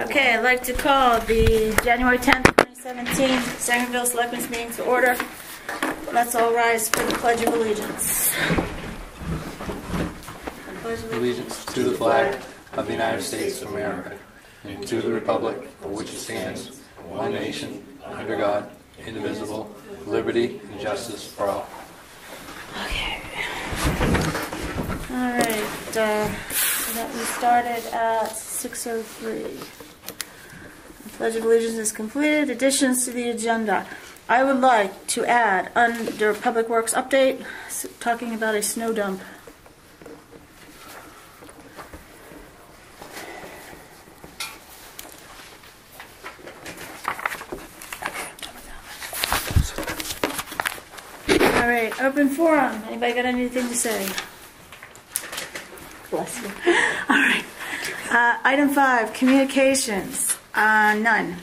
Okay, I'd like to call the January 10th, 2017 Sangerville Selectmen's meeting to order. Let's all rise for the Pledge of Allegiance. Allegiance to the flag of the United States of America and to the republic for which it stands, one nation, under God, indivisible, with liberty and justice for all. Okay. All right. We started at 6:03. The Pledge of Allegiance is completed. Additions to the agenda. I would like to add under Public Works update, talking about a snow dump. All right, open forum. Anybody got anything to say? Bless you. All right. Item 5, communications. None.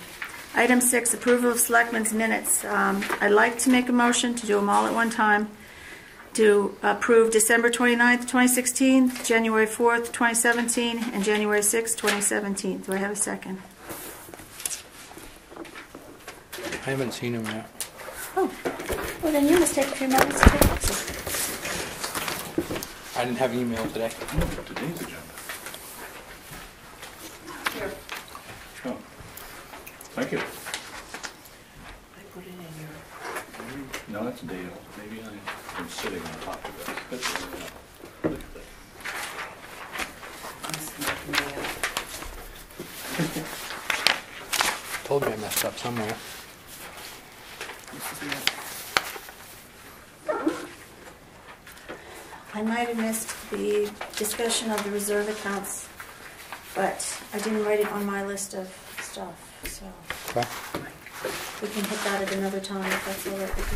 Item 6, approval of Selectmen's minutes. I'd like to make a motion to do them all at one time. To approve December 29th, 2016, January 4th, 2017, and January 6th, 2017. Do I have a second? I haven't seen him yet. Oh, well then you must take a few moments to take pictures. I didn't have email today. No, today's agenda. Here. Oh, thank you. I put it in your... No, that's Dale. Maybe I'm sitting on top of it. That's look at that. Told me I messed up somewhere. I might have missed the discussion of the reserve accounts, but I didn't write it on my list of stuff, so Okay. we can hit that at another time if that's all right with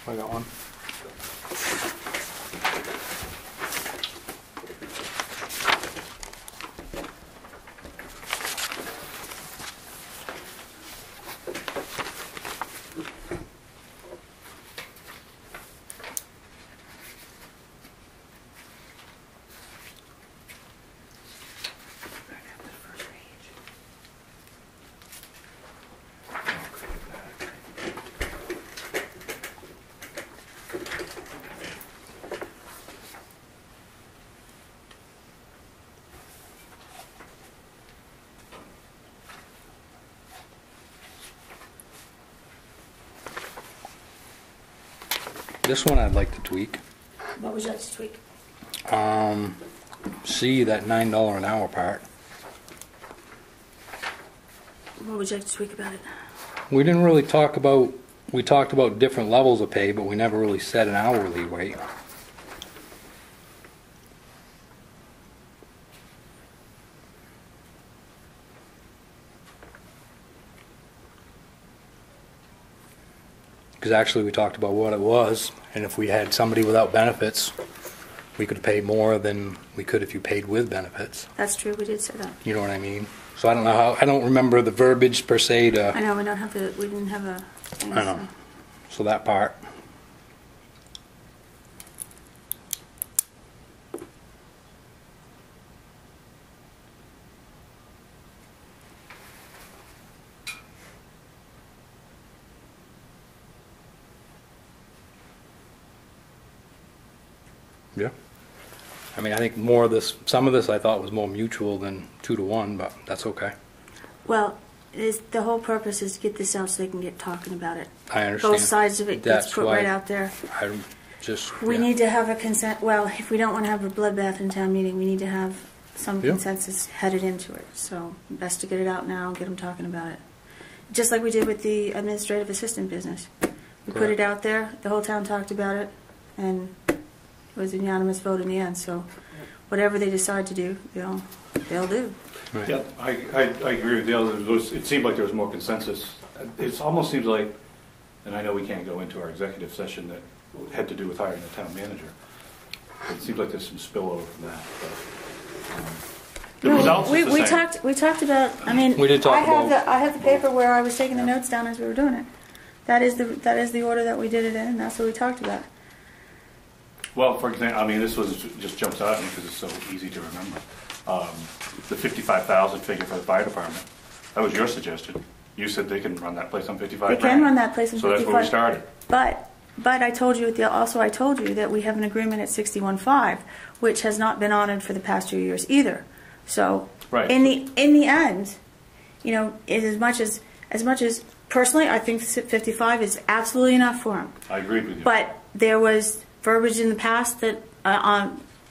you. I got one. This one I'd like to tweak. What would you like to tweak? See that $9 an hour part. What would you like to tweak about it? We didn't really talk about, we talked about different levels of pay, but we never really set an hourly rate. Because actually we talked about what it was, and if we had somebody without benefits, we could pay more than we could if you paid with benefits. That's true, we did say that. You know what I mean? So I don't know how, I don't remember the verbiage per se to... I know, we didn't have a thing. I know. So that part. Yeah. I mean, I think more of this, some of this I thought was more mutual than 2-to-1, but that's okay. Well, the whole purpose is to get this out so they can get talking about it. I understand. Both sides of it gets put right out there. I just... We yeah. need to have a consent, well, if we don't want to have a bloodbath in town meeting, we need to have some Yeah. consensus headed into it. So best to get it out now and get them talking about it. Just like we did with the administrative assistant business. We put it out there, the whole town talked about it, and it was a unanimous vote in the end. So whatever they decide to do, they'll do. Right. Yeah, I agree with Dale. It seemed like there was more consensus. It almost seems like, and I know we can't go into our executive session that had to do with hiring a town manager. It seems like there's some spillover from that. But, the results is the same. We talked about. I mean, We did talk about. I have the paper where I was taking the notes down as we were doing it. That is the order that we did it in, and that's what we talked about. Well, for example, I mean, this was just jumps out at me because it's so easy to remember. The 55,000 figure for the fire department. That was your suggestion. You said they can run that place on 55 They grand. can run that place on 55. So that's where we started. But I told you I told you that we have an agreement at 61.5, which has not been honored for the past 2 years either. So Right. in the end, you know, as much as personally, I think 55 is absolutely enough for him. I agreed with you. But there was verbiage in the past that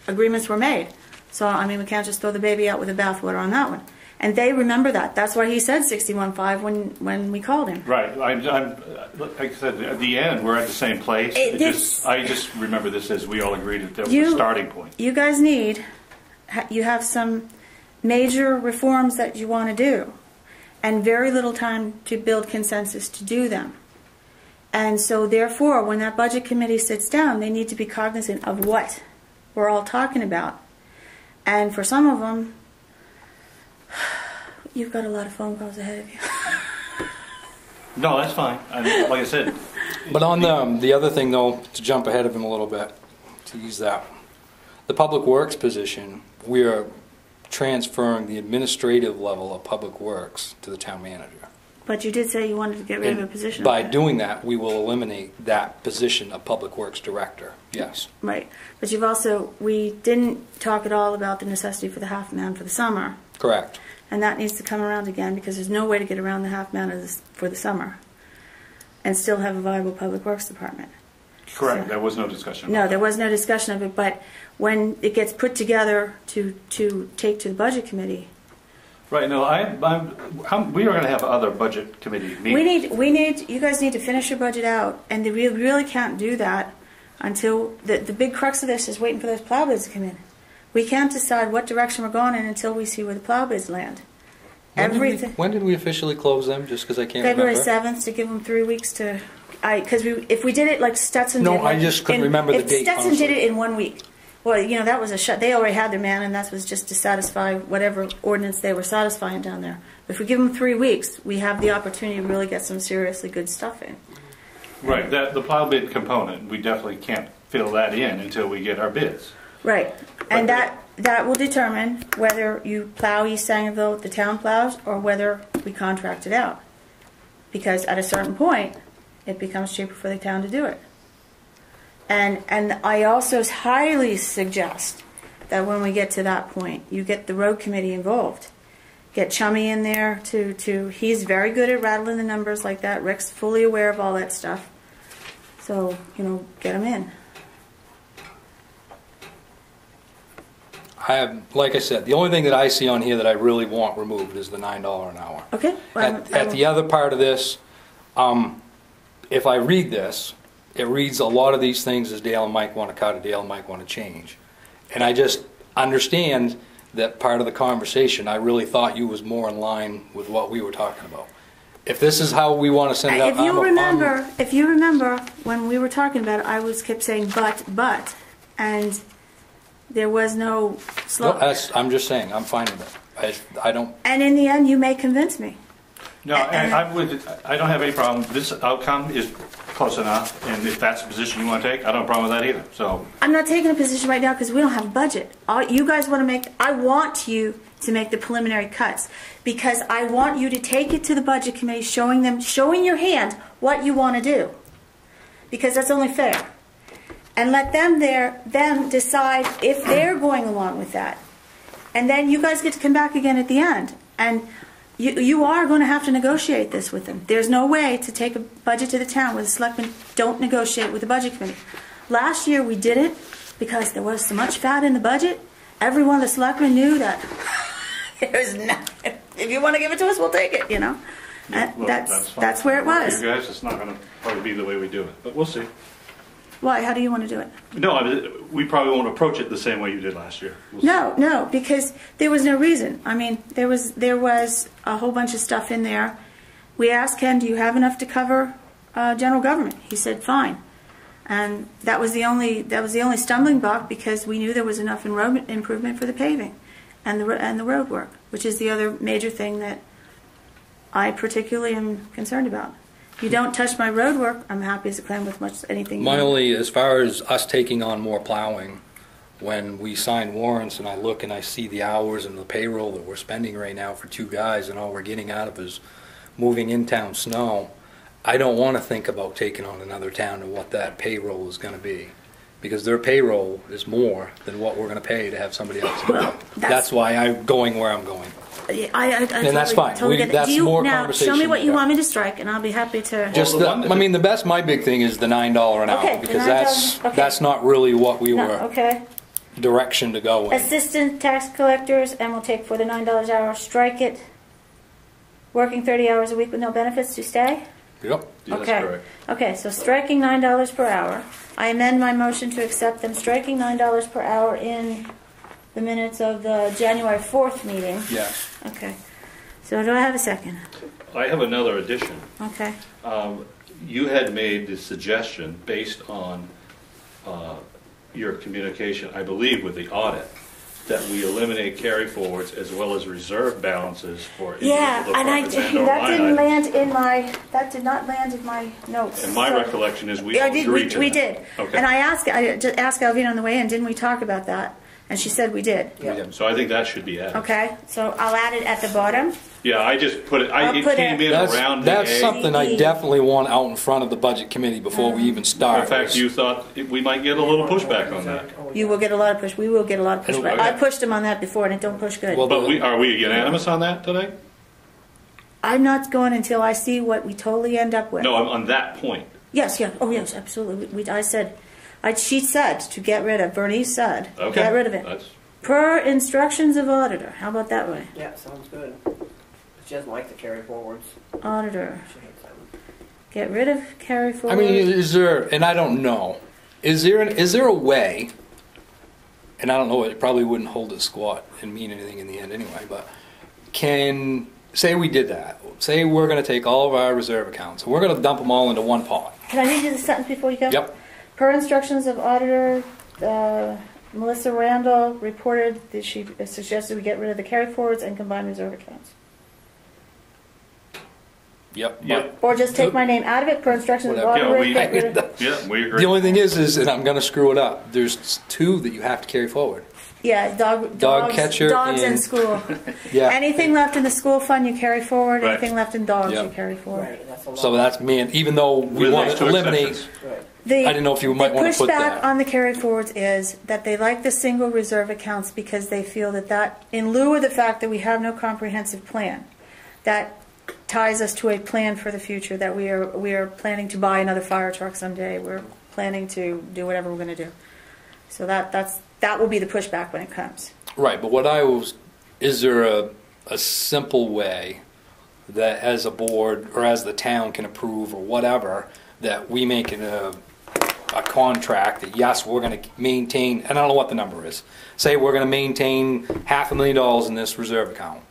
agreements were made. So, I mean, we can't just throw the baby out with the bathwater on that one. And they remember that. That's why he said 61.5 when we called him. Right. I'm like I said, at the end, we're at the same place. I just remember this as we all agreed that was the starting point. You guys you have some major reforms that you want to do, and very little time to build consensus to do them. And so, therefore, when that budget committee sits down, they need to be cognizant of what we're all talking about. And for some of them, you've got a lot of phone calls ahead of you. No, that's fine. Like I said. But on the other thing, though, to jump ahead of him a little bit, to use that, the Public Works position, we are transferring the administrative level of Public Works to the town manager. But you did say you wanted to get rid of a position. By doing that, we will eliminate that position of Public Works Director, yes. Right. But we didn't talk at all about the necessity for the half-man for the summer. Correct. And that needs to come around again, because there's no way to get around the half-man for the summer and still have a viable Public Works Department. Correct. So, there was no discussion. No, there was no discussion of it, but when it gets put together to take to the Budget Committee. Right. No, we are going to have other Budget Committee meetings. You guys need to finish your budget out, and we really can't do that until the big crux of this is waiting for those plow bids to come in. We can't decide what direction we're going in until we see where the plow bids land. When did we officially close them? Just because I can't February remember. 7th, to give them 3 weeks to. Because if we did it like Stetson did. No, I just couldn't remember the date. If Stetson did it in 1 week, well, you know, that was a shut. They already had their man, and that was just to satisfy whatever ordinance they were satisfying down there. But if we give them 3 weeks, we have the opportunity to really get some seriously good stuff in. Right. The plow bid component, we definitely can't fill that in until we get our bids. Right. And that will determine whether you plow East Sangerville, the town plows, or whether we contract it out. Because at a certain point, it becomes cheaper for the town to do it. And I also highly suggest that when we get to that point, you get the road committee involved. Get Chummy in there he's very good at rattling the numbers like that. Rick's fully aware of all that stuff. So, you know, get him in. Like I said, the only thing that I see on here that I really want removed is the $9 an hour. Okay. Well, At the other part of this, if I read this, it reads a lot of these things as Dale and Mike want to cut or Dale and Mike want to change. And I just understand that part of the conversation, I really thought you was more in line with what we were talking about. If this is how we want to send it out, if you remember when we were talking about it, kept saying but, and there was no slow. No, I'm just saying, I'm fine with it. I don't. And in the end, you may convince me. No, and I don't have any problem. This outcome is close enough, and if that's the position you want to take, I don't have a problem with that either. So I'm not taking a position right now because we don't have a budget. All you guys want to make, I want you to make the preliminary cuts because I want you to take it to the budget committee, showing your hand what you want to do, because that's only fair, and let them decide if they're going along with that, and then you guys get to come back again at the end and. You are going to have to negotiate this with them. There's no way to take a budget to the town where the selectmen don't negotiate with the budget committee. Last year we did it because there was so much fat in the budget. Every one of the selectmen knew that there's nothing. If you want to give it to us, we'll take it, you know. yeah, well, that's where it was. For you guys, it's not going to probably be the way we do it, but we'll see. Why? How do you want to do it? No, I mean, we probably won't approach it the same way you did last year. No, because there was no reason. I mean, there was a whole bunch of stuff in there. We asked Ken, do you have enough to cover general government? He said, fine. And that was the only stumbling block because we knew there was enough in road improvement for the paving and the road work, which is the other major thing that I particularly am concerned about. You don't touch my road work, I'm happy to claim with much anything. My only, as far as us taking on more plowing, when we sign warrants and I look and I see the hours and the payroll that we're spending right now for 2 guys and all we're getting out of is moving in-town snow, I don't want to think about taking on another town and what that payroll is going to be. Because their payroll is more than what we're going to pay to have somebody else do it. That's why I'm going where I'm going. And that's fine. That's more conversation. Show me what you want me to strike, and I'll be happy to. Just my big thing is the $9 an hour, because that's not really what we were direction to go in. Assistant tax collectors, and we'll take for the $9 an hour. Strike it. Working 30 hours a week with no benefits to stay. Yep. Yeah, that's correct. Okay, so striking $9 per hour. I amend my motion to accept them striking $9 per hour in the minutes of the January 4th meeting. Yes. Okay. So do I have a second? I have another addition. Okay. You had made the suggestion based on your communication, I believe, with the audit, that we eliminate carry forwards as well as reserve balances for individual departments and or that did not land in my notes. And my recollection is we agreed to that. We did. Okay. And I just asked Alvina on the way in, didn't we talk about that? And she said we did. Yeah. So I think that should be added. Okay, so I'll add it at the bottom. Yeah, I just put it. It came in around the That's A. something I definitely want out in front of the budget committee before we even start. In fact, you thought we might get a little pushback on that. You will get a lot of push. We will get a lot of pushback. Okay. I pushed them on that before, and it don't push good. Well, But are we unanimous on that today? I'm not going until I see what we totally end up with. No, I'm on that point. Yes, yeah. Oh, yes, absolutely. She said to get rid of. Bernice said, Okay. get rid of it. Per instructions of auditor. How about that way? Yeah, sounds good. She doesn't like the carry forwards. Auditor. She hates them. Get rid of carry forward. I mean, is there, and I don't know, is there a way, and I don't know, it probably wouldn't hold a squat and mean anything in the end anyway, but say we did that. Say we're going to take all of our reserve accounts, and we're going to dump them all into one pot. Can I read you the sentence before you go? Yep. Per instructions of auditor, Melissa Randall reported that she suggested we get rid of the carry forwards and combine reserve accounts. Yep. Yep. Or just take my name out of it. Per instructions of Whatever. auditor. We agree. The only thing is, and I'm going to screw it up, there's 2 that you have to carry forward. Yeah, Dog dogs, catcher dogs in and- school. Yeah. Anything left in the school fund you carry forward. Right. Anything left in dogs Yeah. you carry forward. Right, that's a lot. So that's me, and even though we With want those to 2 eliminate, exceptions. Right. I didn't know if you might want to put The pushback that. on the carry forwards is that they like the single reserve accounts because they feel that in lieu of the fact that we have no comprehensive plan, that ties us to a plan for the future, that we are planning to buy another fire truck someday. We're planning to do whatever we're going to do. So that will be the pushback when it comes. Right, but is there a simple way that as a board or as the town can approve or whatever, that we make it a contract that yes, we're going to maintain, and I don't know what the number is, say we're going to maintain $500,000 in this reserve account,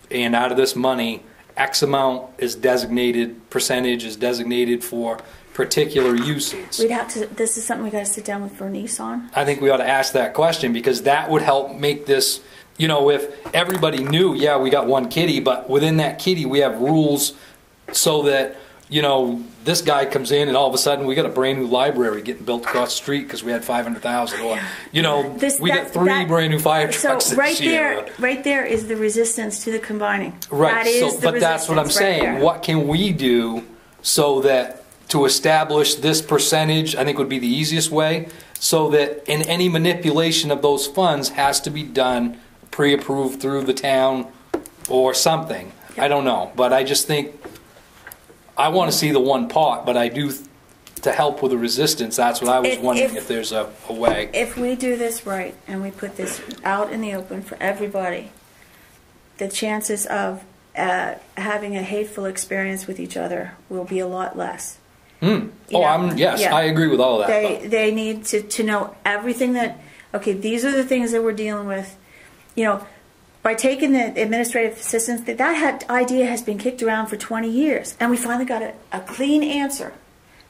and out of this money, X amount is designated, percentage is designated for particular uses. This is something we got to sit down with Bernice on. I think we ought to ask that question, because that would help make this, if everybody knew, yeah, we got one kitty, but within that kitty we have rules so that, this guy comes in and all of a sudden we got a brand new library getting built across the street because we had 500,000, or, we got 3 brand new fire trucks So this year. right there is the resistance to the combining. Right, That is the but that's what I'm resistance right saying. there. What can we do so that to establish this percentage, I think would be the easiest way, so that in any manipulation of those funds has to be done pre-approved through the town or something. I don't know, but I just think I want to see the one pot, but I do, to help with the resistance, that's what I was wondering if there's a way. If we do this right and we put this out in the open for everybody, the chances of having a hateful experience with each other will be a lot less. Yes, I agree with all of that. They need to know everything that, okay, these are the things that we're dealing with. By taking the administrative assistance, that idea has been kicked around for 20 years, and we finally got a clean answer.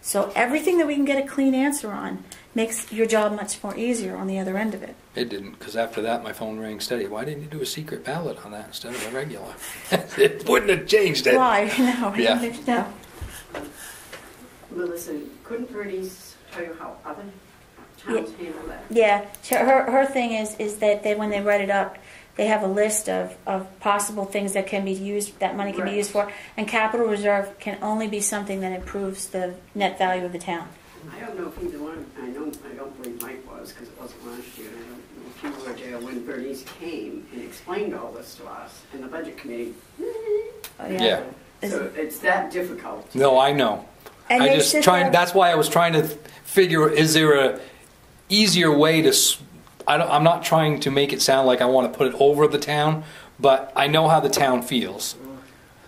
So everything that we can get a clean answer on makes your job much more easier on the other end of it. It didn't, because after that my phone rang steady. Why didn't you do a secret ballot on that instead of a regular? It wouldn't have changed it. Why? No. Yeah. No. Melissa, couldn't Bernice tell you how other towns handle that? Yeah, her thing is that when they write it up, they have a list of possible things that can be used, that money can be used for, and capital reserve can only be something that improves the net value of the town. I don't know if either one, I don't believe Mike was, because it wasn't last year, and I don't know if you were there when Bernice came and explained all this to us, and the budget committee. Oh, Yeah. So it's that difficult. No, I know. And I they just sit trying. there- That's why I was trying to figure: is there a easier way to? I'm not trying to make it sound like I want to put it over the town, but I know how the town feels.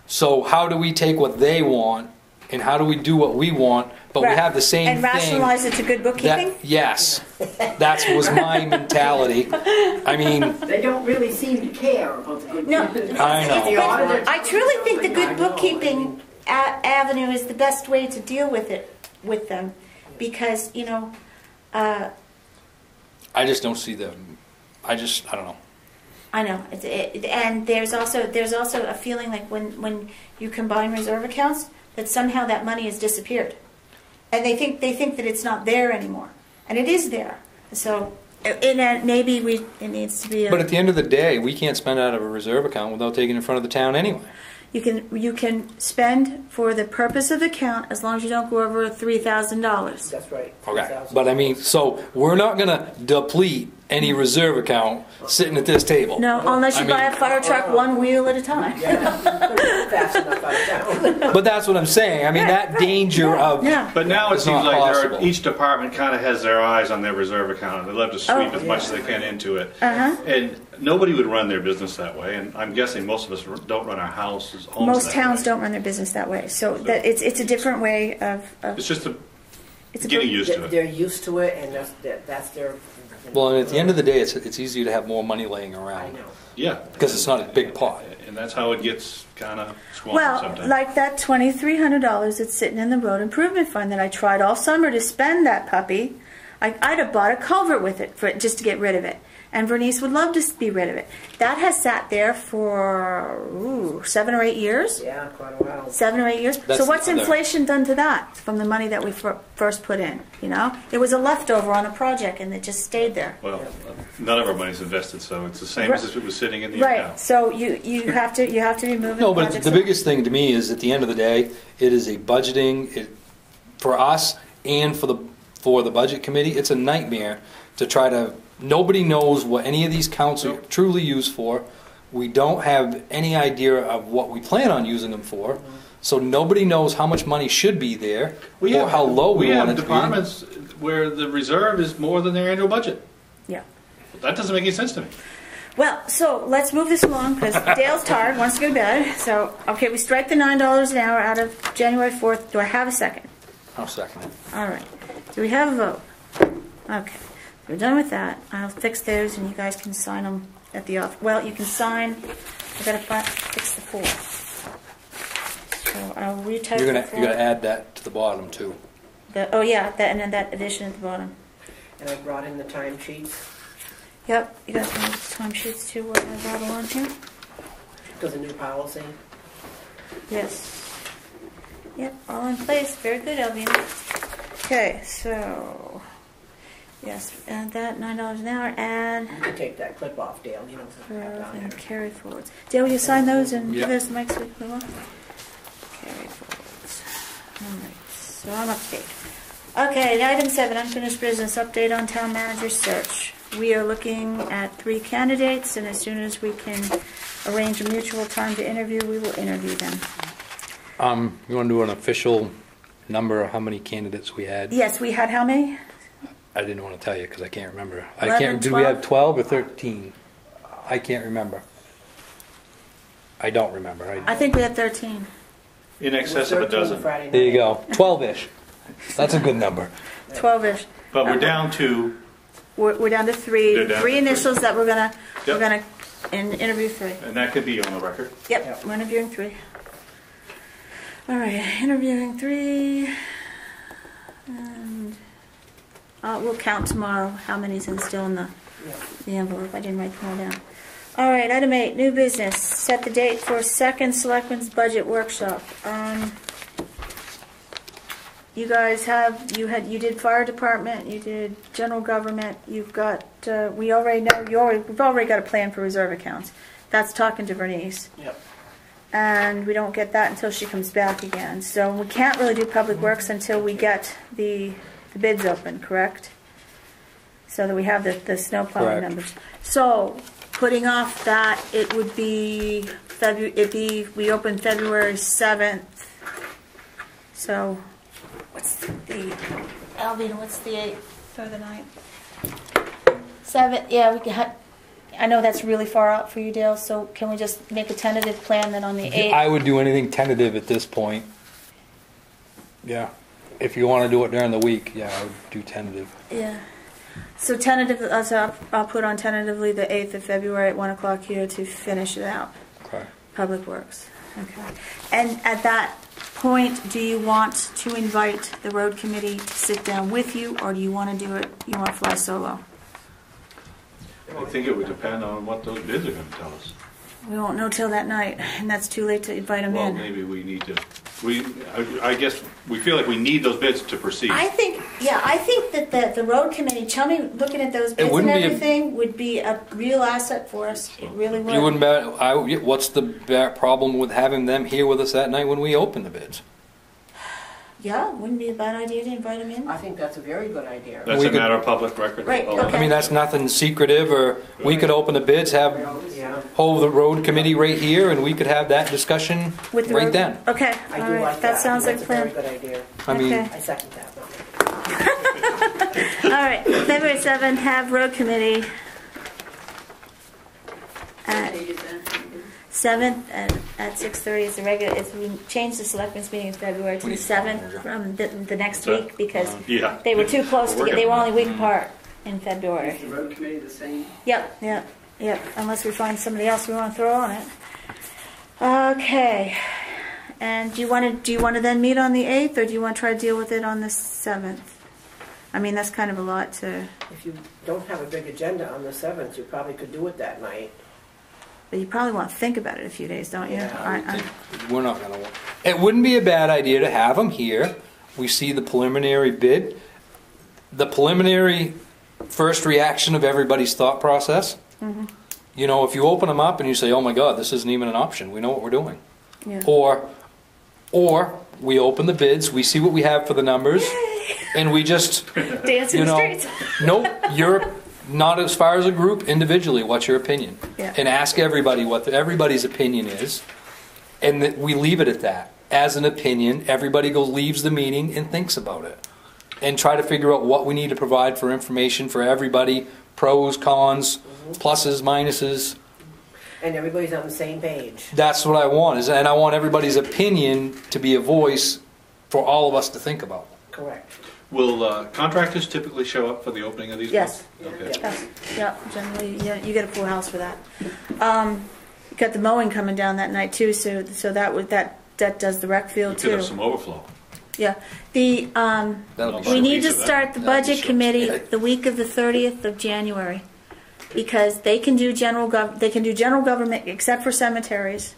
So how do we take what they want, and how do we do what we want, but we have the same and thing? rationalize it to good bookkeeping. Yes, that was my mentality. I mean, They don't really seem to care about the good. No, I know. The auditor- I truly think the good bookkeeping avenue is the best way to deal with them, because I just don't see the. I don't know. I know, and there's also a feeling like when you combine reserve accounts that somehow that money has disappeared, and they think that it's not there anymore, and it is there. So maybe it needs to be. But at the end of the day, we can't spend out of a reserve account without taking it in front of the town anyway. You can spend for the purpose of the account as long as you don't go over $3,000. That's right. Okay, 3,000. but I mean, so we're not going to deplete any reserve account sitting at this table. No, unless you I buy mean- a fire truck one wheel at a time. Yeah, fast enough out of town. But that's what I'm saying. I mean, that danger of. Yeah. But now it It's seems not like possible. each department kind of has their eyes on their reserve account, and they love to sweep as much as they can into it. Uh-huh. And nobody would run their business that way, and I'm guessing most of us don't run our homes Most that towns way. don't run their business that way, so that it's a different way of It's just it's a getting used to it. They're used to it, and that's their. Well, and at the end of the day, it's easier to have more money laying I around know. Yeah. because it's not a big pot. And that's how it gets kind of squandered well, sometimes. like that $2,300 that's sitting in the road improvement fund that I tried all summer to spend that puppy. I'd have bought a culvert with it just to get rid of it. And Bernice would love to be rid of it. That has sat there for 7 or 8 years. Yeah, quite a while. 7 or 8 years. That's So what's the other- inflation done to that from the money that we first put in? It was a leftover on a project, and it just stayed there. Well, none of our money's invested, so it's the same as if it was sitting in the Right. account. So you have to be moving. No, but projects the along. biggest thing to me is at the end of the day, it is a budgeting for us and for the budget committee. It's a nightmare to try to. Nobody knows what any of these counts are truly used for. We don't have any idea of what we plan on using them for. So nobody knows how much money should be there or how low we want it have to be. departments where the reserve is more than their annual budget. Yeah. That doesn't make any sense to me. Well, so let's move this along because Dale's tired, wants to go to bed. So, okay, we strike the $9 an hour out of January 4th. Do I have a second? I'll second it. All right. Do we have a vote? Okay. We're done with that. I'll fix those and you guys can sign them at the office. Well, you can sign. I've got to fix the 4. So I'll retype You're the gonna 4. add that to the bottom too. And then that addition at the bottom. And I brought in the time sheets. Yep. You guys can make the time sheets too while I rattle on here. Does a new policy. Yes. Yep, all in place. Very good, Elvina. Okay, so yes, add that $9 an hour and You can take that clip off, Dale. You don't have to have it on and there. carry forwards. Dale, will you sign those and Yep. give us the mic so we can move on? Carry forwards. All right, so I'm up to date. Okay, item 7, unfinished business update on town manager search. We are looking at 3 candidates, and as soon as we can arrange a mutual time to interview, we will interview them. You want to do an official number of how many candidates we had? Yes, we had how many? I didn't want to tell you because I can't remember. 11, Did we have 12 or 13? I can't remember. I don't remember. I think we had 13. In excess of a 13 dozen. Friday There you night. go. 12-ish. That's a good number. 12-ish. But we're down to, We're down to 3. They're down 3 to initials 3. that we're gonna Yep. interview 3. and that could be on the record. Yep, we're interviewing 3. All right, interviewing 3, and we'll count tomorrow how many's still in the envelope. I didn't write them all down. All right, item 8, new business. Set the date for 2nd Selectmen's budget workshop. you guys have, you did fire department, you did general government, you've got, we already know, we've already got a plan for reserve accounts. That's talking to Bernice. Yep. And we don't get that until she comes back again. So we can't really do public works until we get the bids open, correct? So that we have the snow plowing Correct. numbers. So, putting off that, it would be we open February 7th. So, what's Alvin, what's the 8th or the 9th? 7th, yeah, we can I know that's really far out for you, Dale, so can we just make a tentative plan then on the 8th? I would do anything tentative at this point. Yeah. If you want to do it during the week, yeah, I would do tentative. Yeah. So tentative, so I'll put on tentatively the 8th of February at 1 o'clock here to finish it out. Okay. Public Works. Okay. And at that point, do you want to invite the road committee to sit down with you, or do you want to do it, you want to fly solo? I think it would depend on what those bids are going to tell us. We won't know till that night, and that's too late to invite them Well, in. maybe we need to, I guess we feel like we need those bids to proceed. I think that the road committee, tell me, looking at those bids and wouldn't be a- everything, would be a real asset for us. It really would. You wouldn't bet. What's the problem with having them here with us that night when we open the bids? Yeah, wouldn't be a bad idea to invite them in. I think that's a very good idea. That's We a could- matter of public record. Right, Oh, okay. I mean, that's nothing secretive, or we could open the bids, have Yeah. hold the road committee right here, and we could have that discussion With the right road- then. Okay, I all do right. like that. That sounds like a That's a very plan. good idea. I mean, Okay. I second that. All right, February 7th, have road committee at Date is that? 7th at 6:30. It's a regular. We changed the selectmen's meeting in February to the 7th from the next What's that? week because Yeah. they were too close to We're get. They were working only on a week apart in February. Is the road committee the same? Yep. Unless we find somebody else we want to throw on it. Okay. And do you want to then meet on the 8th, or do you want to try to deal with it on the 7th? I mean, that's kind of a lot to. If you don't have a big agenda on the 7th, you probably could do it that night. But you probably want to think about it a few days, don't you? Yeah, I would think we're not gonna. It wouldn't be a bad idea to have them here. We see the preliminary bid, the preliminary first reaction of everybody's thought process. Mm-hmm. You know, if you open them up and you say, "Oh my God, this isn't even an option. We know what we're doing," Yeah. or we open the bids, we see what we have for the numbers, and we just, Dance in you the know, streets. nope, you're not as far as a group, individually. What's your opinion? Yeah. And ask everybody what everybody's opinion is, and that we leave it at that. As an opinion, everybody leaves the meeting and thinks about it, and try to figure out what we need to provide for information for everybody, pros, cons, pluses, minuses. And everybody's on the same page. That's what I want, and I want everybody's opinion to be a voice for all of us to think about. Correct. Will contractors typically show up for the opening of these Yes. bids? Okay. Yes. Yeah, generally, yeah, you get a full house for that. You got the mowing coming down that night too, so that does the rec We field could have too. some overflow. Yeah, the That'll be We we need to piece of that. start the That'd be budget short. committee the week of the 30th of January, because they can do general government except for cemeteries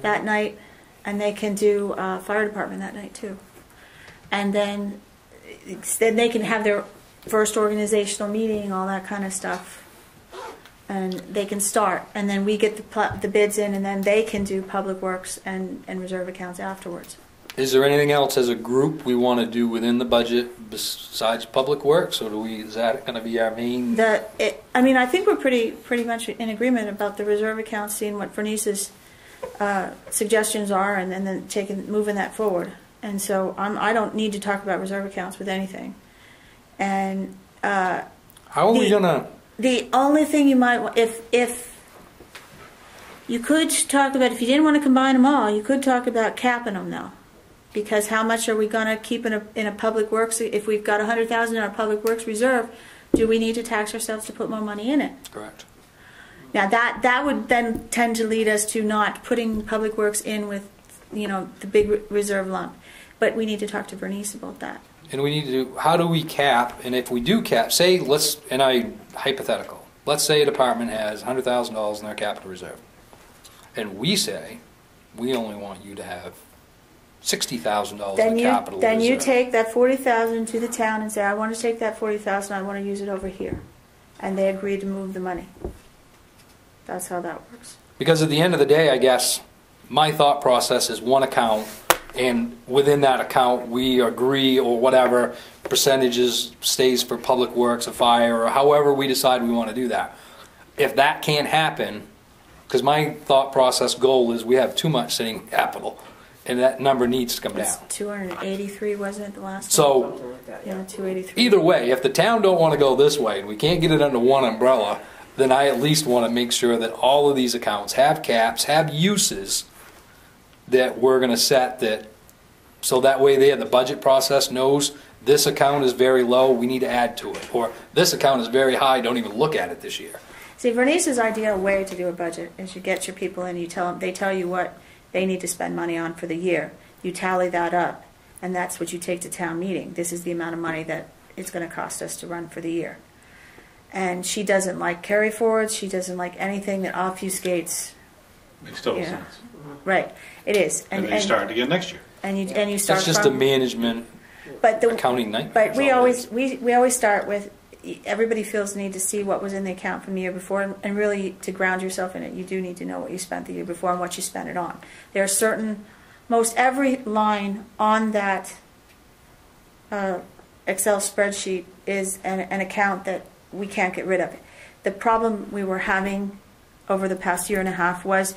that night, and they can do fire department that night too, and then they can have their first organizational meeting, all that kind of stuff, and they can start, and then we get the bids in, and then they can do public works and reserve accounts afterwards. Is there anything else as a group we want to do within the budget besides public works, or is that going to be our main? I think we're pretty much in agreement about the reserve accounts, seeing what Bernice's suggestions are, and then moving that forward. And so I don't need to talk about reserve accounts with anything. And How are we gonna? the only thing you might, if you could talk about, if you didn't want to combine them all, you could talk about capping them though. Because how much are we going to keep in a public works? If we've got $100,000 in our public works reserve, do we need to tax ourselves to put more money in it? Correct. Now that would then tend to lead us to not putting public works in with, the big reserve lump. But we need to talk to Bernice about that. And we need to. How do we cap? And if we do cap, hypothetical. Let's say a department has $100,000 in their capital reserve, and we say we only want you to have $60,000 Then in you, capital then you reserve. take that 40,000 to the town and say, I want to take that 40,000, I want to use it over here. And they agree to move the money. That's how that works. Because at the end of the day, I guess, my thought process is one account, and within that account, we agree, or whatever, percentages stays for public works or fire, or however we decide we want to do that. If that can't happen, because my thought process goal is we have too much sitting in capital, and that number needs to come It's down. 283, wasn't it, the last one? So, Something like that, Yeah, 283. either way, if the town don't want to go this way, and we can't get it under one umbrella, then I at least want to make sure that all of these accounts have caps, have uses that we're going to set that, so that way the budget process knows this account is very low, we need to add to it. Or this account is very high, don't even look at it this year. See, Vernice's ideal way to do a budget is you get your people in, they tell you what they need to spend money on for the year. You tally that up, and that's what you take to town meeting. This is the amount of money that it's going to cost us to run for the year. And she doesn't like carry forwards. She doesn't like anything that obfuscates. Makes total Yeah. sense. Right, it is. And then you start again next year. And you start That's just a from, management but the accounting nightmare. But is we all it always is. we always start with, everybody feels the need to see what was in the account from the year before, and really to ground yourself in it, you do need to know what you spent the year before and what you spent it on. There are certain, most every line on that Excel spreadsheet is an account that we can't get rid of. The problem we were having over the past year and a half was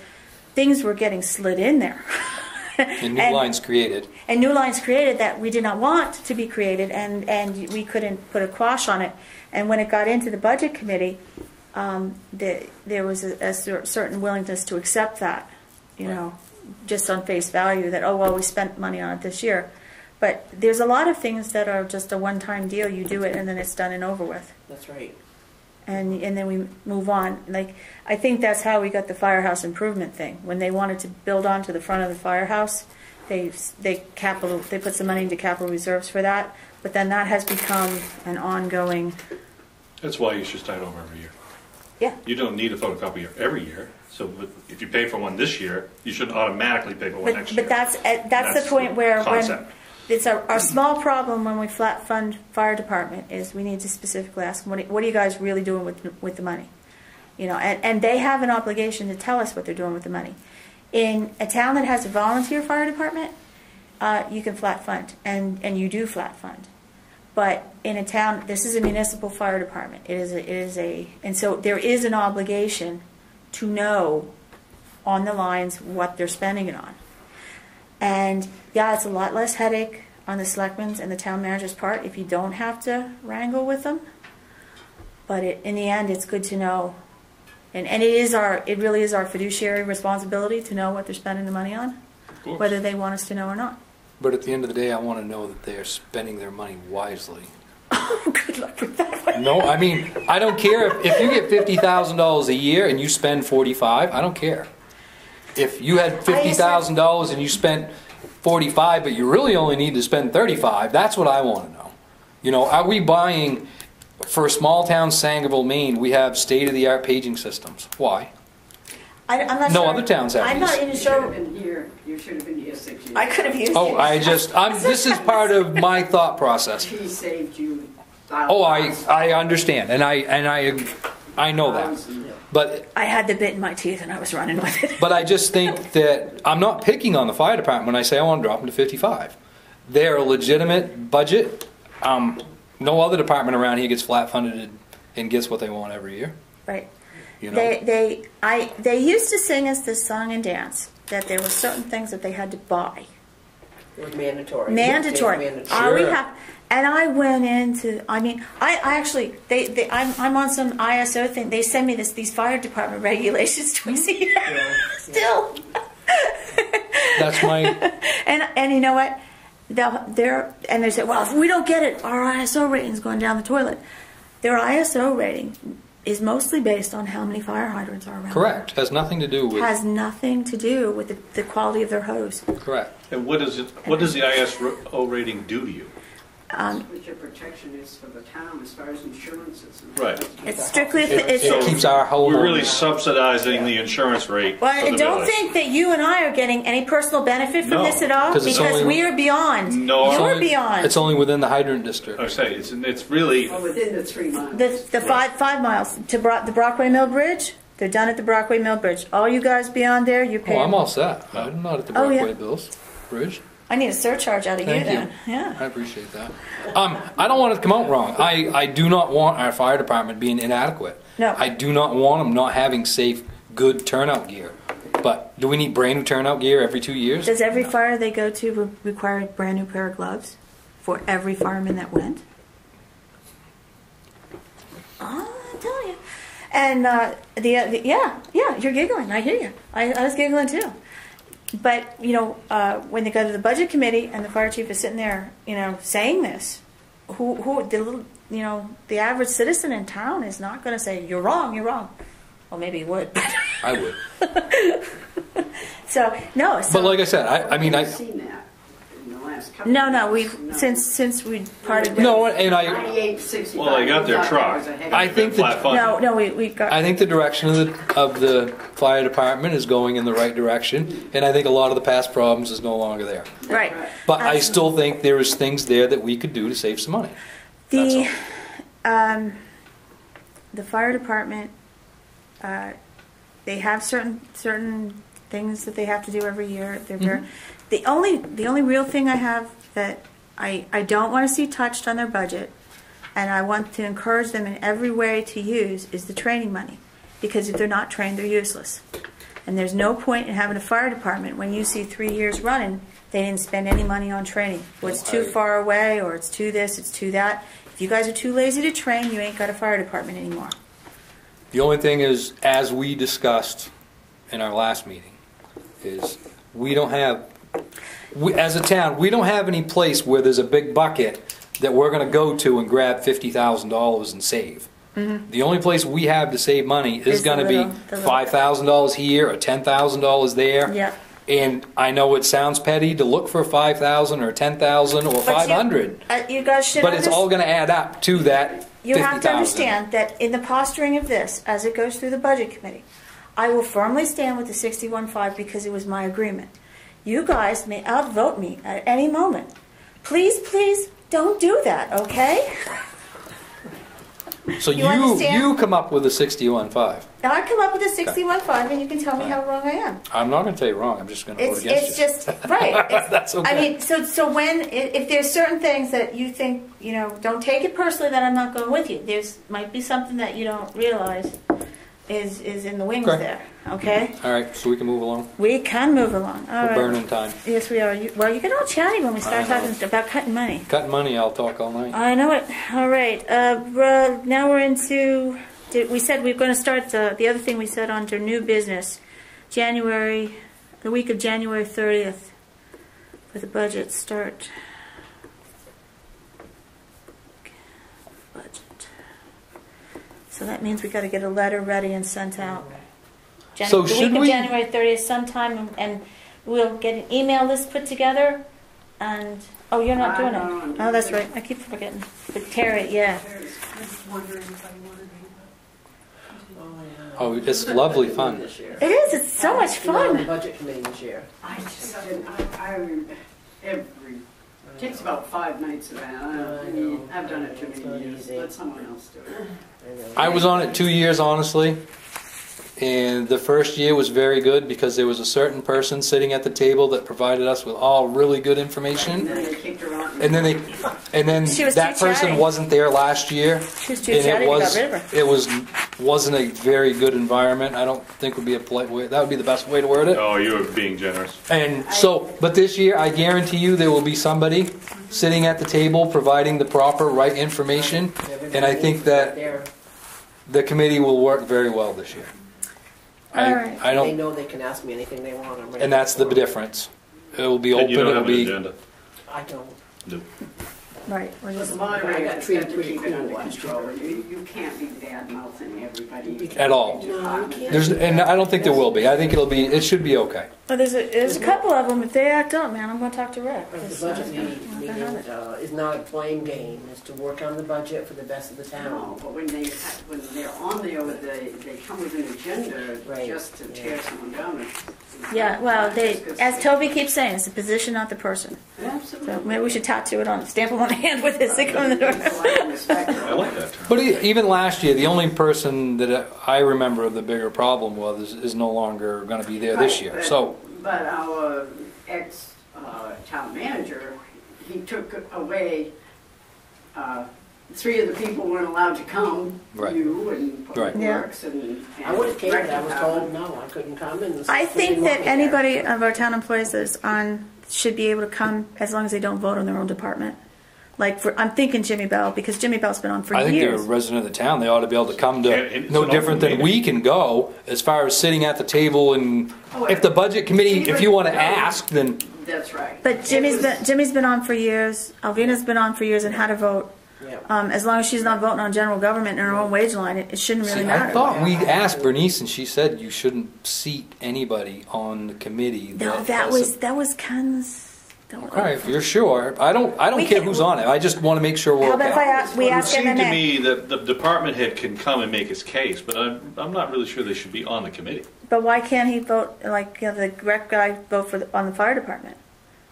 things were getting slid in there. And new lines created. And new lines created that we did not want to be created, and we couldn't put a quash on it. And when it got into the budget committee, there was a certain willingness to accept that, you know, just on face value, that, oh, well, we spent money on it this year. But there's a lot of things that are just a one-time deal. You do it, and then it's done and over with. That's right. And then we move on. Like, I think that's how we got the firehouse improvement thing. When they wanted to build onto the front of the firehouse, they put some money into capital reserves for that. But then that has become an ongoing. That's why you should start over every year. Yeah. You don't need a photocopier every year. So if you pay for one this year, you shouldn't automatically pay for one next year. But that's the point where concept. It's our small problem when we flat fund fire department is we need to specifically ask them, what are you guys really doing with the money? You know, and they have an obligation to tell us what they're doing with the money. In a town that has a volunteer fire department, you can flat fund, and you do flat fund. But in a town, this is a municipal fire department. And so there is an obligation to know on the lines what they're spending it on. And yeah, it's a lot less headache on the selectmen's and the town manager's part if you don't have to wrangle with them. But in the end, it's good to know, and it really is our fiduciary responsibility to know what they're spending the money on, whether they want us to know or not. But at the end of the day, I want to know that they are spending their money wisely. Good luck with that one. No, I mean, I don't care if you get $50,000 a year and you spend $45. I don't care. If you had $50,000 and you spent $45, but you really only need to spend $35, that's what I want to know. You know, are we buying, for a small town, Sangerville, Maine, we have state-of-the-art paging systems. Why? I'm not No sure. other towns have I'm these. not even You should have sure. been here, you should have been here 6 years. I could have used Oh, it. this is part of my thought process. He saved you Oh, thousands. I understand, and I know that. But I had the bit in my teeth and I was running with it. But I just think that I'm not picking on the fire department when I say I want to drop them to 55. They're a legitimate budget. No other department around here gets flat funded and gets what they want every year. Right. You know? They used to sing us this song and dance that there were certain things that they had to buy. It was mandatory. Mandatory. It was mandatory. We Sure. have, and I went into. I mean, I actually. I'm on some ISO thing. They send me these fire department regulations twice a year. Yeah. Still. That's my. And you know what? They say, well, if we don't get it, our ISO rating's going down the toilet. Their ISO rating is mostly based on how many fire hydrants are around. Correct. Has nothing to do with. Has nothing to do with the quality of their hose. Correct. And what does the ISO rating do to you? What your protection is for the town as far as insurances. And Right. It's strictly, It keeps our home. We're really subsidizing the insurance rate. well, for I the don't village. think that you and I are getting any personal benefit from No, this at all, 'cause it's because only- we are beyond. No, You're beyond. It's only within the hydrant district. I say it's really Well, within the 3 months. The five miles to the Brockway Mill Bridge, they're done at the Brockway Mill Bridge. All you guys beyond there, you pay. Oh, I'm all set. I'm not at the Oh, yeah. Brockway Bills Bridge. I need a surcharge out of you Thank you. then. Yeah. I appreciate that. I don't want it to come out wrong. I do not want our fire department being inadequate. No. I do not want them not having safe, good turnout gear. But do we need brand new turnout gear every 2 years? Does every fire they go to require a brand new pair of gloves for every fireman that went? Oh, I'm telling you. And yeah, you're giggling. I hear you. I was giggling too. But when they go to the budget committee and the fire chief is sitting there, saying this, the average citizen in town is not going to say you're wrong. Well, maybe he would. I would. So no. But like I said, I've seen that in the last couple. No, we've since we parted. With, no, and 98, 65. Well, they got their We thought truck. that was a heavy- I think flat that funded. No, we got. I think the direction of the fire department is going in the right direction, and I think a lot of the past problems is no longer there. Right. But I still think there is things there that we could do to save some money. The fire department, they have certain things that they have to do every year. They're very, the only real thing I have that I don't want to see touched on their budget, and I want to encourage them in every way to use, is the training money, because if they're not trained, they're useless. And there's no point in having a fire department when you see 3 years running they didn't spend any money on training. Well, it's too far away, or it's too this, it's too that. If you guys are too lazy to train, you ain't got a fire department anymore. The only thing is, as we discussed in our last meeting, is we don't have, as a town, we don't have any place where there's a big bucket that we're going to go to and grab $50,000 and save. Mm-hmm. The only place we have to save money is going to be $5,000 here or $10,000 there. Yeah. And I know it sounds petty to look for 5,000 or 10,000 or 500, you guys should. but it's all going to add up to that. You have to 50,000. understand that in the posturing of this, as it goes through the budget committee, I will firmly stand with the 61.5 because it was my agreement. You guys may outvote me at any moment. Please, please don't do that, okay? So You understand? you come up with a 61.5. Now I come up with a 61.5 and you can tell me how wrong I am. I'm not going to tell you wrong. I'm just going to vote against It's you. just, right. It's, That's okay. I mean, so if there's certain things that you think, don't take it personally that I'm not going with you. There's might be something that you don't realize is in the wings Okay. there, okay? All right, so we can move along. We can move along. All We're right. burning time. Yes, we are. You get all chatty when we start I know. talking about cutting money. Cutting money, I'll talk all night. I know it. All right. Now we're into. We said we were going to start the other thing we said under new business, the week of January 30th, for the budget start. Budget. So that means we got to get a letter ready and sent out. So the should week of we- January 30th sometime, and we'll get an email list put together. And you're not doing it. Oh, that's right. I keep forgetting. But Terry, yeah. Oh, it's lovely fun. This year. It is. It's so much You were on the fun. budget committee this year. I just didn't, it takes about 5 nights of that. I've done it too It's not many years. easy. Let someone else do it. I know. I was on it 2 years, honestly. And the first year was very good because there was a certain person sitting at the table that provided us with all really good information. And then they kicked her out. And then She was that too person chatty. wasn't there last year. She was too And chatty. it We was got rid of her. it wasn't a very good environment. I don't think would be a polite way. That would be the best way to word it. Oh, you were being generous. And so, but this year, I guarantee you, there will be somebody sitting at the table providing the proper, right information, and I think that They're- the committee will work very well this year. All right. I They don't, know they can ask me anything they want. I'm ready and that's the for it. difference. It will be And open. you don't It will have an be. agenda. I don't. No. Right. We're So just- the moderator I got has treated got to pretty keep it cool under last control. You can't be bad mouthing everybody. At all. No, you can't. And I don't think there will be. I think it should be okay. But there's a couple of them, if they act up, man, I'm gonna talk to Rick. The 'cause, budget I'm meeting not gonna have it. is not a blame game, it's to work on the budget for the best of the town. No, but when they're on there, they come with an agenda Right, just to tear yeah. someone down. Yeah, well, as Toby keeps saying, it's the position, not the person. Absolutely. So maybe we should tattoo it on, stamp them on the hand with this, they come in the door. I like that term. But even last year, the only person that I remember the bigger problem was is no longer going to be there this year. So But our ex-town manager, he took away, 3 of the people weren't allowed to come, Right. you and Public Right. Yeah. Works and. I would have came, but I was Rec told Department. no, I couldn't come in. I think that anybody of our town employees that's on should be able to come as long as they don't vote on their own department. Like, I'm thinking Jimmy Bell, because Jimmy Bell's been on for I think they're a years. resident of the town. They ought to be able to come to. And it's No an different open than we can go as far as sitting at the table. And if the budget committee, if you want to ask, then That's right. But Jimmy's It was- been on for years, Alvina's been on for years and had a vote. Yeah. As long as she's not voting on general government and her own wage line, it shouldn't really see, matter. I thought we asked Bernice, and she said you shouldn't seat anybody on the committee. No, that was Ken's. Okay, if you're sure. I don't We care can- who's on it. I just want to make sure we're How about if okay. we It would ask seem to MMA? me that the department head can come and make his case, but I'm not really sure they should be on the committee. But why can't he vote, like, the rec guy vote on the fire department?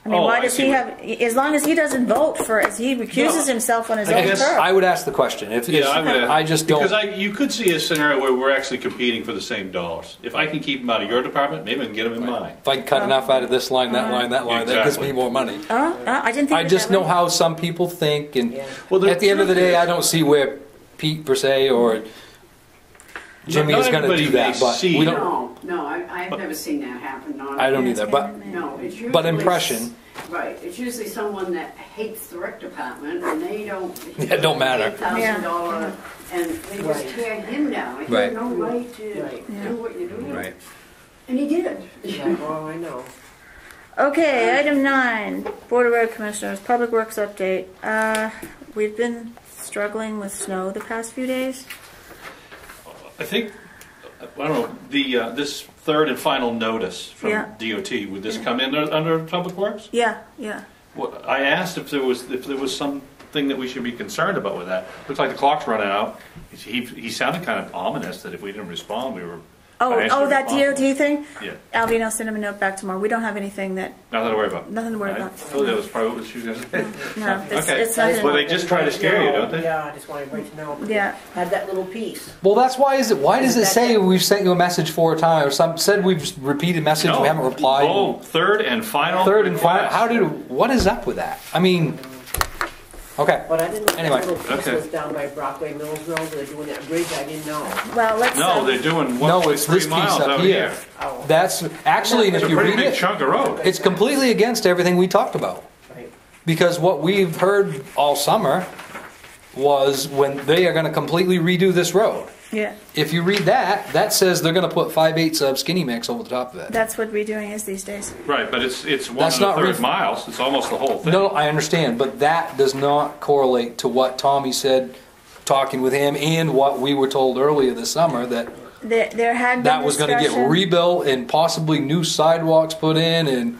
I mean, Oh, why I does see he what- have, as long as he doesn't vote for, as he recuses No. himself on his I own guess turf. I would ask the question. If I just don't. Because you could see a scenario where we're actually competing for the same dollars. If I can keep them out of your department, maybe I can get them in mine. If I can cut enough out of this line, that line, that line, that gives Exactly. me more money. I didn't think I of it just that know way. how some people think, and Yeah. Well, at the end of the truth day, is- I don't see where Pete per se or Jimmy Not is going to everybody do that. may But see- we don't. No, I've never seen that happen. I don't either. But No, it's usually. but impression. Right, it's usually someone that hates the rec department and they don't. Yeah, it don't matter. $8,000 and they just Right. tear him down. He Right. had no right to Right. do what you're doing. Right. And he did. Yeah, oh, I know. Okay, item 9, Board of Road Commissioners, Public Works update. We've been struggling with snow the past few days. I think, I don't know, this third and final notice from Yeah. DOT, would this come in under Public Works? Yeah. I asked if there was something that we should be concerned about with that. Looks like the clock's running out. He sounded kind of ominous that if we didn't respond, we were. Oh, that responsible. DOT thing? Yeah, Alvina, I'll send him a note back tomorrow. We don't have anything that, nothing to worry about. nothing to worry I about. thought that was probably what she was going to say. No, Okay. it's nothing. Well, they just try to scare you, don't they? Yeah, I just want everybody to know. Yeah. Have that little piece. Well, that's why is it? Why does it say we've sent you a message 4 times? Or some said we've repeated message. No. We haven't replied. Oh, third and final. Third and final. request. What is up with that? I mean, okay. But I didn't know Anyway. that little piece Okay. was down by Brockway Mills Road, they're doing that bridge, I didn't know. Well, let's. No, they're doing No, 1.3 it's this piece miles up out here. here. Oh, That's actually, and It's if a you pretty read big it, chunk of road. it's completely against everything we talked about. right. Because what we've heard all summer was when they are going to completely redo this road. Yeah, If you read that, that says they're going to put 5/8 of skinny mix over the top of it. that's what redoing is these days. Right, but it's 1 That's not 1/3 ref- miles. It's almost the whole thing. No, I understand, but that does not correlate to what Tommy said talking with him and what we were told earlier this summer that There had been that was going to get discussion- rebuilt and possibly new sidewalks put in and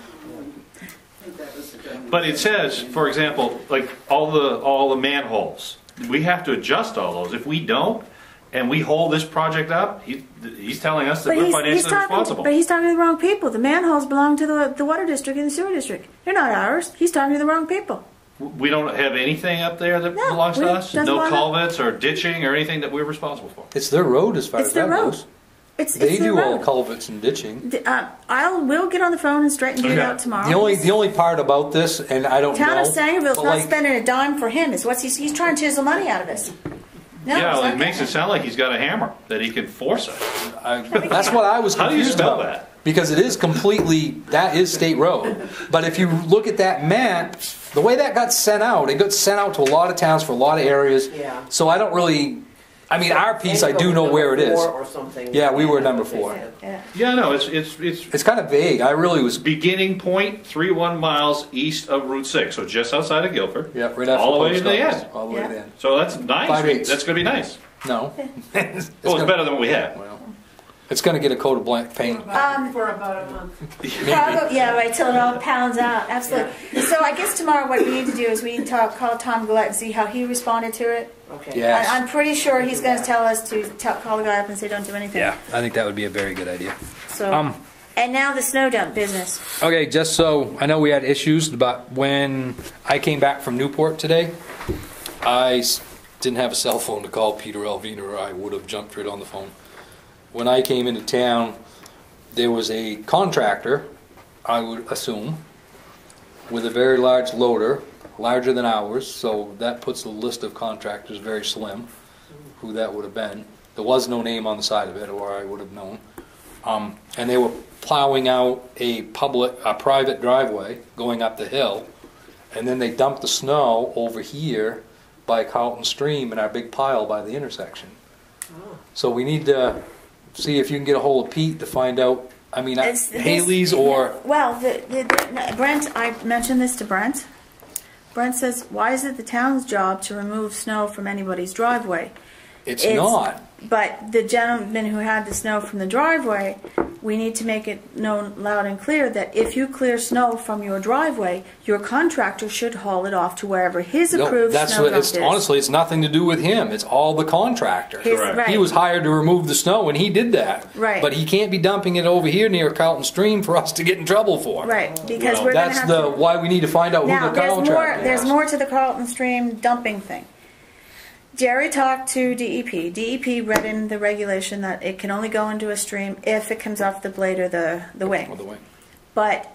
I think that was the gentleman. But it says, for example, like all the manholes. We have to adjust all those. If we don't, and we hold this project up, he's telling us that But we're he's financially talking, responsible. but he's talking to the wrong people. The manholes belong to the water district and the sewer district. They're not ours. He's talking to the wrong people. We don't have anything up there that No, belongs we to don't- us. doesn't No belong to- culverts or ditching or anything that we're responsible for. it's their road as far It's as their that road. goes. It's They their do all road. the culverts and ditching. We'll get on the phone and straighten it Okay. out tomorrow. The only part about this, and I don't Town know. of Sangerville's but not like- spending a dime for him. Is what he's trying to chisel money out of us. No, yeah, it's well, not it makes that. it sound like he's got a hammer that he can force us. That's what I was How do you confused spell about. that? Because it is completely, that is state road. But if you look at that map, the way that got sent out, it got sent out to a lot of towns for a lot of areas. Yeah. So I don't I mean, our piece, I do know where it is. Or something. Yeah, we were number 4. Yeah. Yeah, no, it's It's kind of vague. I really was. beginning point 31 miles east of Route 6, so just outside of Guilford. Yeah, right after all the way to post the office, end. all the way to the Yeah. end. So that's nice. 5/8. That's going to be nice. No. Well, it's better than what we had. Well, it's going to get a coat of blank paint. For about a month. Probably, yeah, right, till it all pounds out, absolutely. So I guess tomorrow what we need to do is we need to call Tom Gillette and see how he responded to it. Okay. Yes. I'm pretty sure he's going to tell us to call the guy up and say don't do anything. Yeah, I think that would be a very good idea. So, and now the snow dump business. Okay, just so I know we had issues, but when I came back from Newport today, didn't have a cell phone to call Peter Alvina, or I would have jumped right on the phone. When I came into town, there was a contractor, I would assume, with a very large loader, larger than ours, so that puts the list of contractors very slim, who that would have been. There was no name on the side of it, or I would have known. And they were plowing out a private driveway going up the hill, and then they dumped the snow over here by Carlton Stream in our big pile by the intersection. So we need to see if you can get a hold of Pete to find out. I mean, Haley's or well, Brent. I mentioned this to Brent. Brent says, "Why is it the town's job to remove snow from anybody's driveway?" it's not. But the gentleman who had the snow from the driveway, we need to make it known loud and clear that if you clear snow from your driveway, your contractor should haul it off to wherever his approved that's snow what dump it's is. honestly. It's nothing to do with him. It's all the contractor. Correct. He was hired to remove the snow, and he did that. Right. But he can't be dumping it over here near Carlton Stream for us to get in trouble for. Right, because Well, we're going to That's have the to... why we need to find out Now, who the contractor is. there's more to the Carlton Stream dumping thing. Jerry talked to DEP. DEP read in the regulation that it can only go into a stream if it comes off the blade or the wing. Or the wing. But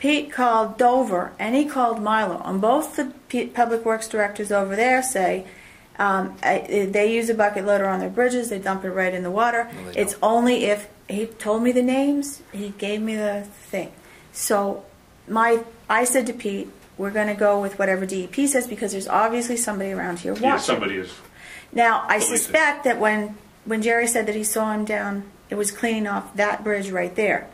Pete called Dover and he called Milo. And both the public works directors over there say they use a bucket loader on their bridges. They dump it right in the water. No, they It's don't. only if he told me the names. He gave me the thing. So I said to Pete, we're going to go with whatever DEP says because there's obviously somebody around here watching. Yeah, somebody is. Now, I Believe it. suspect that when Jerry said that he saw him down, it was cleaning off that bridge right there.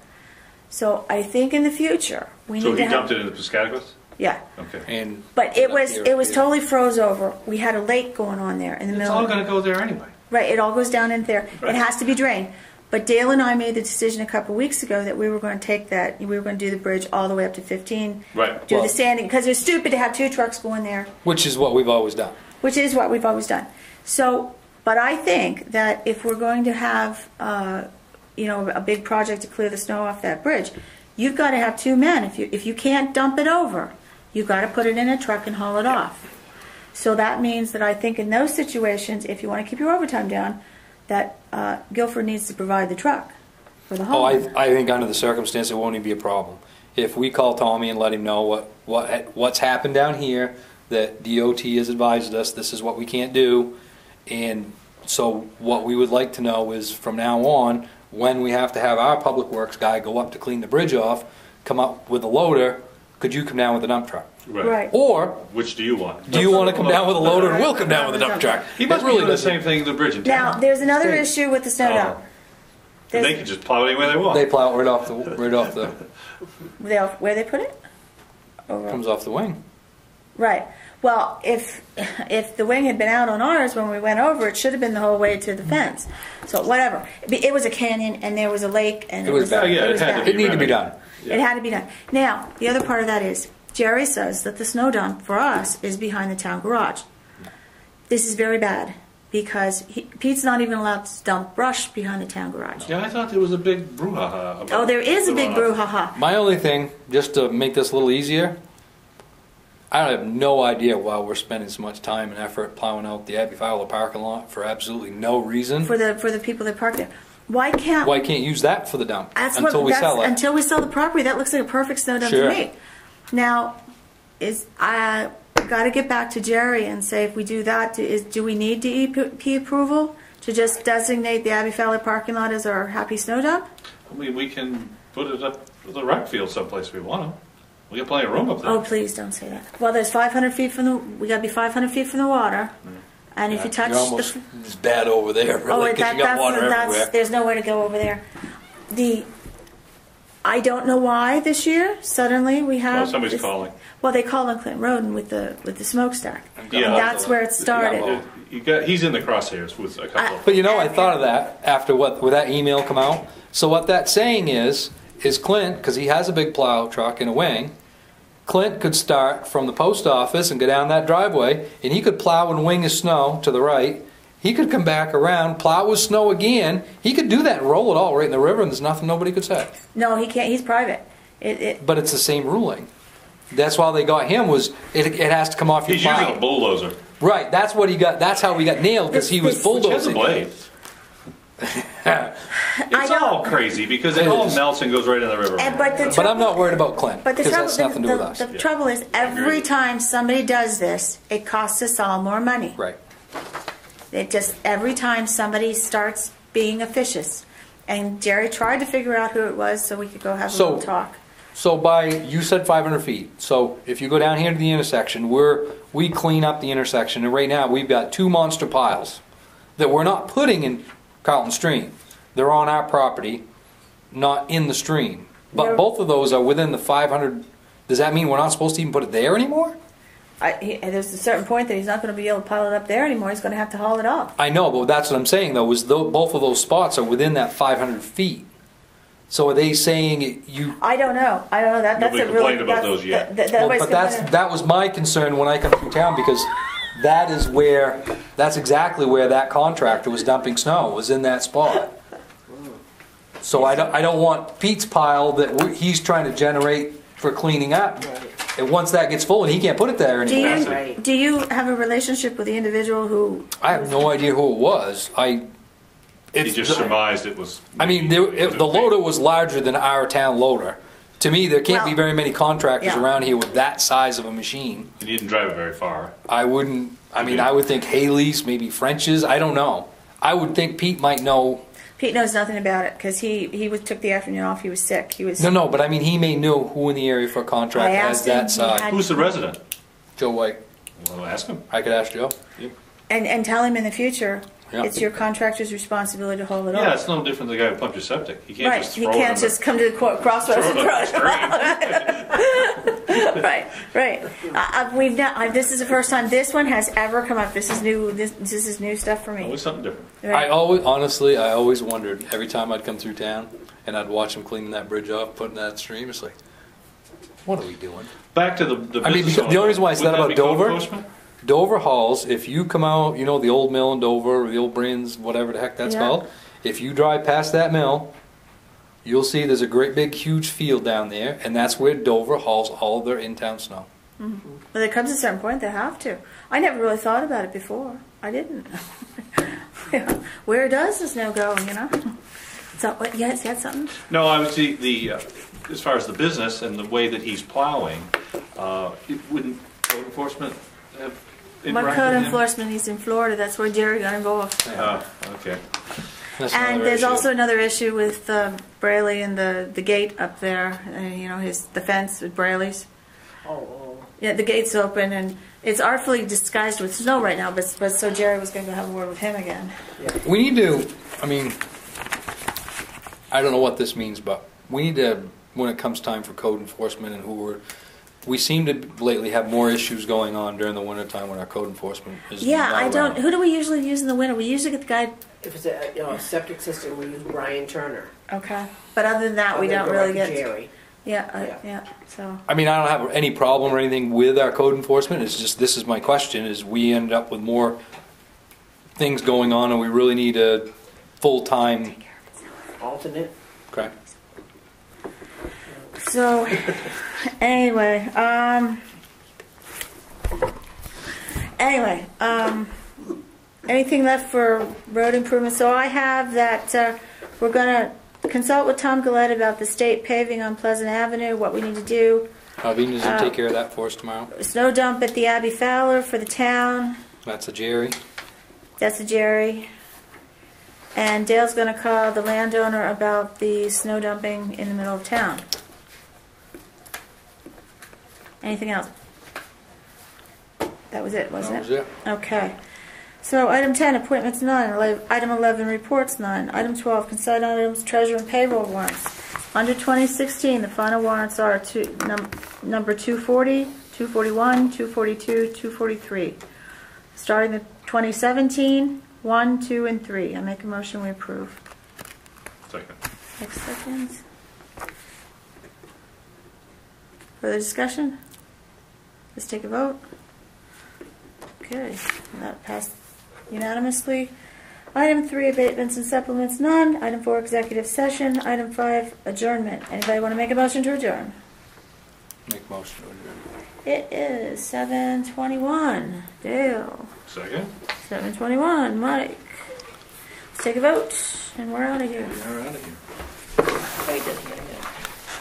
So I think in the future we So need he to dumped have, it in the Piscataway? yeah. Okay. And But it was Here. totally froze over. We had a lake going on there in the It's middle. all going to go there anyway. Right, it all goes down in there. Right. It has to be drained. But Dale and I made the decision a couple of weeks ago that we were going to take that. We were going to do the bridge all the way up to 15. Right. Do Well- the sanding because it's stupid to have 2 trucks going there. which is what we've always done. Which is what we've always done. So, but I think that if we're going to have, a big project to clear the snow off that bridge, you've got to have 2 men. If you can't dump it over, you've got to put it in a truck and haul it off. So that means that I think in those situations, if you want to keep your overtime down, that Guilford needs to provide the truck for the Oh, haul. I think under the circumstance, it won't even be a problem. If we call Tommy and let him know what's happened down here, that DOT has advised us this is what we can't do, and so what we would like to know is from now on, when we have to have our public works guy go up to clean the bridge off, come up with a loader, could you come down with a dump truck? Right. Or Which do you want? do you want to come down with a loader and we'll come down with a dump truck? He must It really do the doesn't- same thing to the bridge in Now, town. there's another issue with the snow dump. And they There's- can just plow it anywhere they want. They plow it right off the Where they put it? Over. comes off the wing. Right. Well, if the wing had been out on ours when we went over, it should have been the whole way to the fence. So whatever. It was a canyon and there was a lake and It was bad. Yeah, it was had to bad. be. It needed to be done. It had to be done. Now, the other part of that is Jerry says that the snow dump for us is behind the town garage. This is very bad because Pete's not even allowed to dump brush behind the town garage. Yeah, I thought there was a big brouhaha. about Oh, there is a big the runoff. brouhaha. My only thing, just to make this a little easier, I have no idea why we're spending so much time and effort plowing out the Abbey Fowler parking lot for absolutely no reason. For the people that park there. Why can't Why can't use that for the dump until we that's, sell it? Until we sell the property, that looks like a perfect snow dump Sure. to me. Now, I got to get back to Jerry and say if we do that, do we need DEP approval to just designate the Abbey Fowler parking lot as our happy snow dump? I mean, we can put it up to the rec field someplace we want to. We got plenty of room up there. Oh, please don't say that. Well, there's 500 feet from we got to be 500 feet from the water. And if you touch You're almost, it's bad over there, really, because you got water everywhere. there's nowhere to go over there. I don't know why this year suddenly we have. Well, somebody's this- calling. Well, they called on Clinton Road with the smokestack, Yeah. and that's where it started. He's in the crosshairs with a couple of. But you know, I thought of that after where that email come out. So what that's saying is Clint, because he has a big plow truck and a wing, Clint could start from the post office and go down that driveway, and he could plow and wing his snow to the right. He could come back around, plow his snow again. He could do that and roll it all right in the river, and there's nothing nobody could say. No, he can't. He's private. But it's the same ruling. That's why they got him. Was it has to come off your He's using plow. a bulldozer. Right. That's what he got. That's how we got nailed, because he was This- Which has a bulldozing. blade. It's all crazy because it all melts and goes right in the river. But I'm not worried about Clint, But the because trouble, that's nothing to do with us. the trouble is, every time somebody does this, it costs us all more money. Right. It just every time somebody starts being officious, and Jerry tried to figure out who it was so we could go have a little talk. So you said 500 feet. So if you go down here to the intersection, we clean up the intersection, and right now we've got 2 monster piles that we're not putting in Carlton Stream. They're on our property, not in the stream. But both of those are within the 500. Does that mean we're not supposed to even put it there anymore? There's a certain point that he's not going to be able to pile it up there anymore. He's going to have to haul it off. I know, but that's what I'm saying, though, is both of those spots are within that 500 feet. So are they saying you... I don't know. That's Nobody a really... complained about those yet. That was my concern when I come through town, because that's exactly where that contractor was dumping snow, was in that spot. So I don't want Pete's pile that he's trying to generate for cleaning up. And once that gets full, and he can't put it there anymore. Do you have a relationship with the individual who... I have no idea who it was. He just surmised it was. I mean, the loader was larger than our town loader. To me, there can't be very many contractors around here with that size of a machine. He didn't drive it very far. I wouldn't. I mean, I would think Haley's, maybe French's. I don't know. I would think Pete might know. Pete knows nothing about it because he took the afternoon off. He was sick. No, but I mean, he may know who in the area for a contract has that size. Who's the resident? Joe White. Well, ask him. I could ask Joe. Yeah. And tell him in the future, it's your contractor's responsibility to hold it off. Yeah, it's no different than the guy who pumped your septic. He can't just throw it. He can't just come to the crossroads and throw it. Right. This is the first time this one has ever come up. This is new. This is new stuff for me. Always something different. Right. I always wondered every time I'd come through town and I'd watch them cleaning that bridge off, putting that stream. It's like, what are we doing? Back to the business. I mean, the only reason why I said Wouldn't about that be code Dover. enforcement? Dover Halls, if you come out, the old mill in Dover, or the old Brands, whatever the heck that's called, if you drive past that mill, you'll see there's a great big huge field down there, and that's where Dover hauls all of their in-town snow. Mm-hmm. Well, there comes a certain point they have to. I never really thought about it before. I didn't. Where does the snow go, So, yes, you had something? No, I would see as far as the business and the way that he's plowing, wouldn't code enforcement have My code enforcement, he's in Florida. That's where Jerry got involved. Oh, okay. And there's also another issue with Braley and the gate up there. The fence with Braley's. Oh. Yeah, the gate's open and it's artfully disguised with snow right now. But so Jerry was going to have a word with him again. We need to. I mean, I don't know what this means, but we need to, when it comes time for code enforcement and we seem to lately have more issues going on during the wintertime when our code enforcement is not around. Who do we usually use in the winter? We usually get the guy. If it's a septic system, we use Brian Turner. Okay. But other than that, we don't really get. Jerry. Yeah. So. I mean, I don't have any problem or anything with our code enforcement. It's just, this is my question, is we end up with more things going on and we really need a full-time Alternate. Okay. So, anyway, anything left for road improvement? So I have that we're going to consult with Tom Gillette about the state paving on Pleasant Avenue, what we need to do. Alvina's going to take care of that for us tomorrow. Snow dump at the Abbey Fowler for the town. That's a Jerry. That's a Jerry. And Dale's going to call the landowner about the snow dumping in the middle of town. Anything else? That was it, wasn't it? That was it. Okay. So item 10, appointments none. Item 11, reports none. Item 12, consent items, treasurer and payroll warrants. Under 2016, the final warrants are number 240, 241, 242, 243. Starting the 2017, 1, 2, and 3. I make a motion we approve. Second. 6 seconds. Further discussion? Let's take a vote. Okay, and that passed unanimously. Item 3, abatements and supplements, none. Item 4, executive session. Item 5, adjournment. Anybody want to make a motion to adjourn? Make motion to adjourn. It is 7:21. Dale. Second. 7:21. Mike. Let's take a vote, and we're out of here. We're out of here.